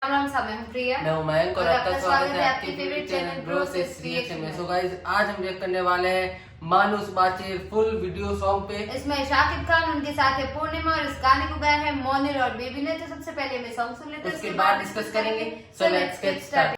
राम साहब, मैं हूं प्रिया। मैं हूं मयंक और आपका स्वागत है आपके फेवरेट चैनल ब्रो से रिएक्शन में। सो गाइस, आज हम रिएक्ट करने वाले हैं मानुस बाचे फुल वीडियो सॉन्ग पे। इसमें शाकिब खान, उनके साथ है पूर्णिमा और इस गाने को गाया है मोनिल और बेबी ने। तो सबसे पहले मैं सॉन्ग सुन लेते हैं, उसके बाद डिस्कस करेंगे। So let's get start.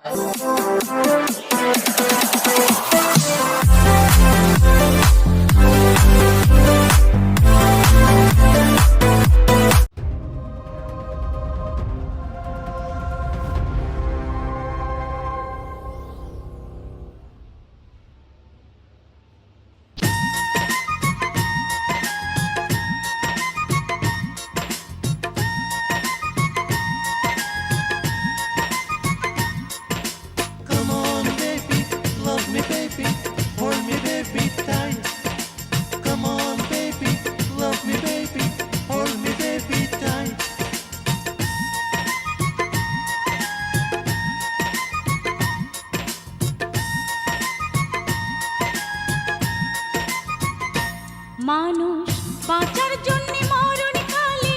মানুষ বাঁচার জন্য মরণ কালে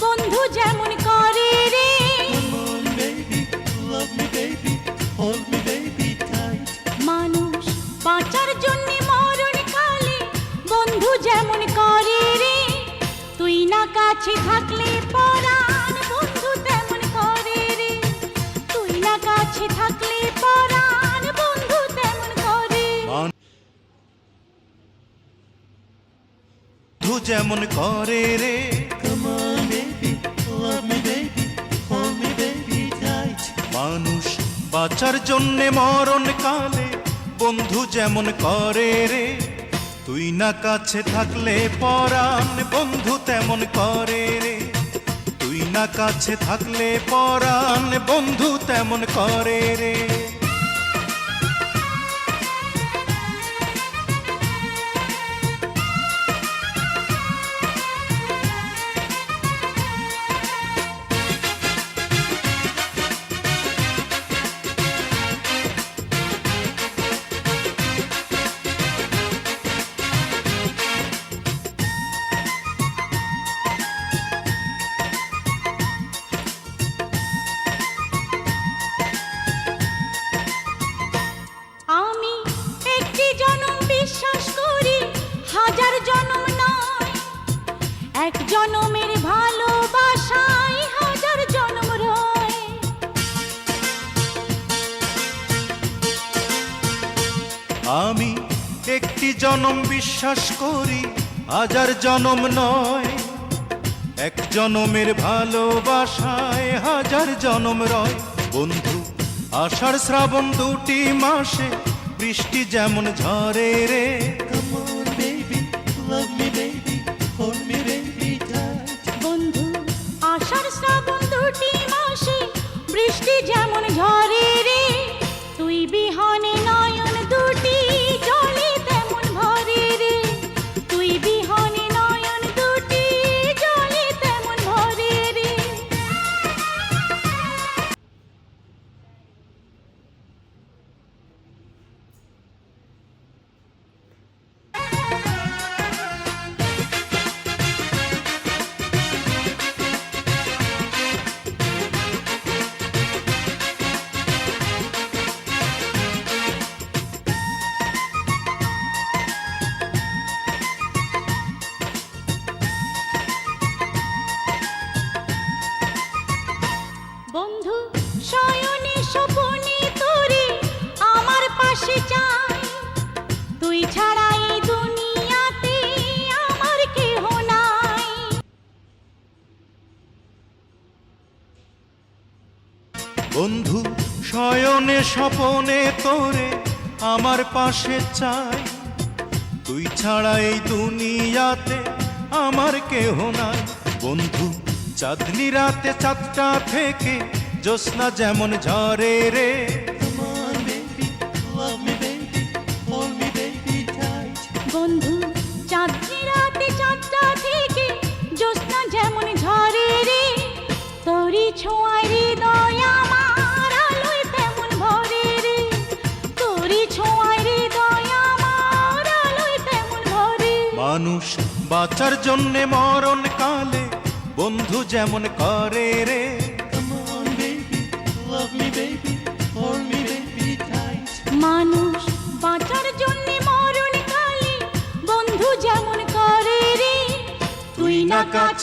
বন্ধু যেমন করে রে। মানুষ বাঁচার জন্য মরণ কালে বন্ধু যেমন করে রে। তুই না কাছে থাকলে পরাণ বন্ধু তেমন করে রে। তুই না কাছে থাকলে পরাণ বন্ধু তেমন করে। যেমন করে রে। Come on baby, love me baby, hold me baby tight. মানুষ বাঁচার জন্যে মরণ কালে বন্ধু যেমন করে রে। তুই না কাছে থাকলে পরাণ বন্ধু তেমন করে রে। তুই না কাছে থাকলে পরাণ বন্ধু তেমন করে রে। এক জনমের ভালোবাসায় হাজার জনম রয়। আমি একটি জনম বিশ্বাস করি, হাজার জনম নয়। এক জনমের ভালোবাসায় হাজার জনম রয়। বন্ধু আষাঢ় শ্রাবণ দুটি মাসে বৃষ্টি যেমন ঝরে রে। Come on baby, love me baby, hold me baby tight. বন্ধু আষাঢ় শ্রাবণ দুটি মাসে বৃষ্টি যেমন ঝরে রে। তুই বিহনে নয়ন দুটি জলে তেমন ভরে রে। তুই বিহনে নয়ন দুটি জলে তেমন ভরে রে। বন্ধু শয়নে স্বপনে তোরে আমার পাশে চাই। তুই ছাড়া এই দুনিয়াতে আমার কেহ নাই। বন্ধু শয়নে স্বপনে তোরে আমার পাশে চাই। তুই ছাড়া এই দুনিয়াতে আমার কেহ নাই। বন্ধু চাঁদনি রাতে চাঁদটা থেকে জ্যোৎস্না যেমন ঝরে রে। Come on baby, love me baby, hold me baby tight. বন্ধু চাঁদনি রাতে চাঁদটা থেকে জ্যোৎস্না যেমন ঝরে রে। তোরি ছোঁয়ায় হৃদয় আমার আলোয় তেমন ভরে রে। তোরি ছোঁয়ায় হৃদয় আমার আলোয় তেমন ভরে। মানুষ বাঁচার জন্যে মরণ কালে বন্ধু যেমন করে রে। Come on baby,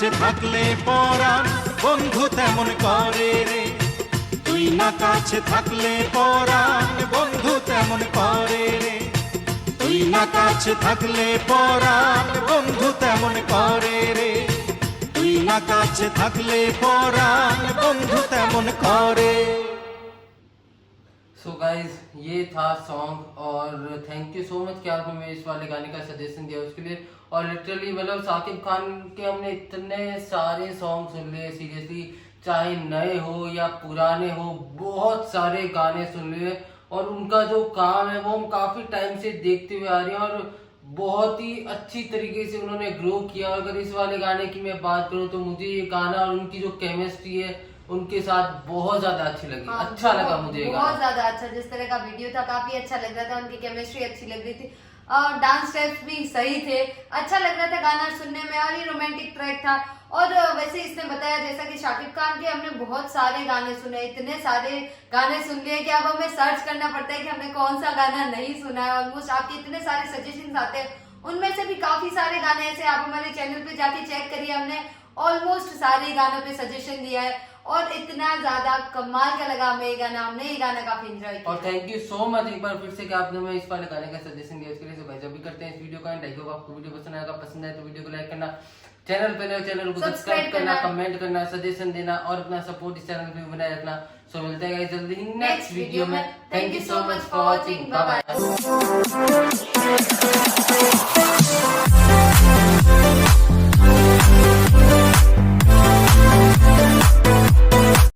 কাছে থাকলে পরাণ বন্ধু তেমন করে রে, তুই না কাছে থাকলে পরাণ বন্ধু তেমন করে রে, তুই না কাছে থাকলে পরাণ বন্ধু তেমন করে রে, তুই না কাছে থাকলে পরাণ বন্ধু তেমন করে। सो गाइज ये था सॉन्ग और थैंक यू सो मच कि आपने मेरे इस वाले गाने का सजेशन दिया उसके लिए। और लिटरली मतलब साकिब खान के हमने इतने सारे सॉन्ग सुन लिए सीरियसली, चाहे नए हो या पुराने हो, बहुत सारे गाने सुन लिए। और उनका जो काम है वो हम काफी टाइम से देखते हुए आ रहे हैं और बहुत ही अच्छी तरीके से उन्होंने ग्रो किया। अगर इस वाले गाने की मैं बात करूं तो मुझे ये गाना और उनकी जो केमिस्ट्री है उनके साथ बहुत ज्यादा अच्छी लगी। हाँ, अच्छा लगा मुझे ये बहुत गाना। ज्यादा अच्छा, जिस तरह का वीडियो था काफी अच्छा लग रहा था, उनकी केमिस्ट्री अच्छी लग रही थी और डांस स्टेप्स भी सही थे, अच्छा लग रहा था गाना सुनने में। और ये रोमांटिक ट्रैक था। और वैसे इसने बताया जैसा कि शाकिब खान के हमने बहुत सारे गाने सुने, इतने सारे गाने सुन लिए कि अब हमें सर्च करना पड़ता है कि हमने कौन सा गाना नहीं सुना है। ऑलमोस्ट आपके इतने सारे सजेशंस आते हैं, उनमें से भी काफी सारे गाने ऐसे आप हमारे चैनल पे जाके चेक करिए, हमने ऑलमोस्ट सारे गानों पे सजेशन दिया है और इतना ज्यादा कमाल का लगा हमें ये गाना, हमने ये गाना काफी एंजॉय किया। और थैंक यू सो मच एक बार फिर से कि आपने हमें इस वाले गाने का सजेशन दिया उसके लिए। सो गाइस अभी करते हैं इस वीडियो का एंड। आई होप आपको वीडियो पसंद आएगा, पसंद आए तो वीडियो को लाइक करना, चैनल पे नए चैनल को सब्सक्राइब करना, कमेंट करना, सजेशन देना और अपना सपोर्ट इस चैनल पे बनाए रखना। सो मिलते हैं गाइस जल्दी ही नेक्स्ट वीडियो में। Thank you so much for watching, bye bye.